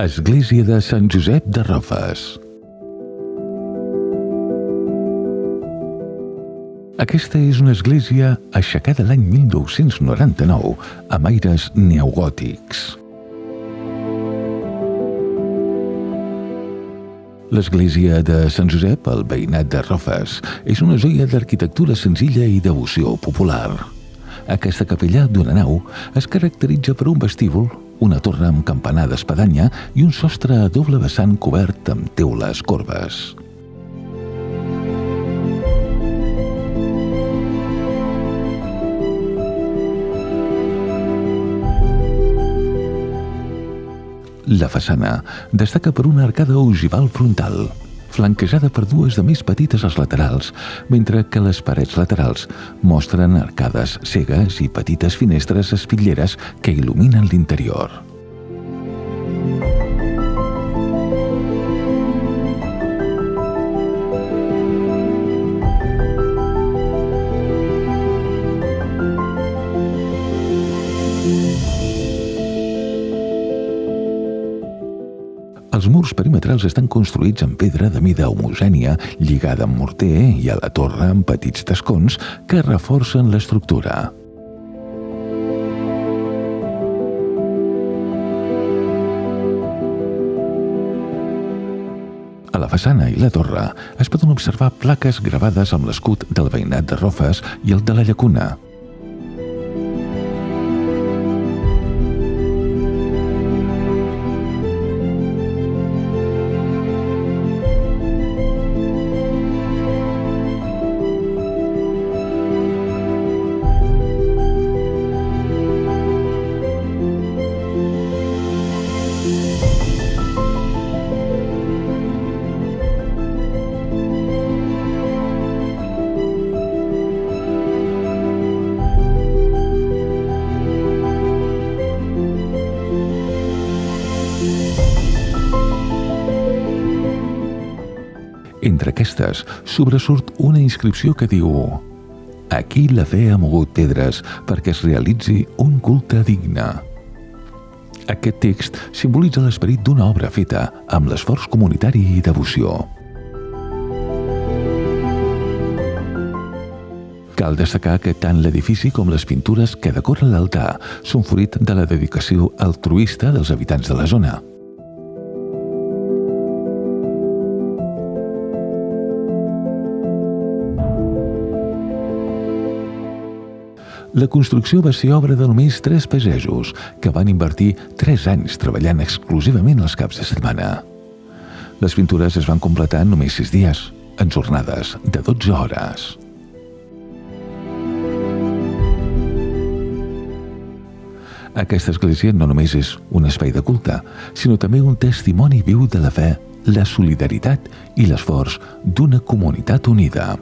Església de Sant Josep de Rofes. Aquesta és una església aixecada l'any 1999 amb aires neogòtics. L'església de Sant Josep, al veïnat de Rofes, és una joia d'arquitectura senzilla i devoció popular. Aquesta capella d'una nau es caracteritza per un vestíbul, una torre amb campanar d'espadanya i un sostre a doble vessant cobert amb teules corbes. La façana destaca per una arcada ogival frontal, flanquejada per dues de més petites als laterals, mentre que les parets laterals mostren arcades cegues i petites finestres espitlleres que il·luminen l'interior. Els murs perimetrals estan construïts en pedra de mida homogènia, lligada amb morter, i a la torre amb petits tascons que reforcen l'estructura. A la façana i la torre es poden observar plaques gravades amb l'escut del veïnat de Rofes i el de la Llacuna. Entre aquestes sobresurt una inscripció que diu: «Aquí la fe ha mogut pedres perquè es realitzi un culte digne». Aquest text simbolitza l'esperit d'una obra feta amb l'esforç comunitari i devoció. Cal destacar que tant l'edifici com les pintures que decoren l'altar són fruit de la dedicació altruista dels habitants de la zona. La construcció va ser obra de només 3 pagesos, que van invertir 3 anys treballant exclusivament els caps de setmana. Les pintures es van completar en només 6 dies, en jornades de 12 hores. Aquesta església no només és un espai de culte, sinó també un testimoni viu de la fe, la solidaritat i l'esforç d'una comunitat unida.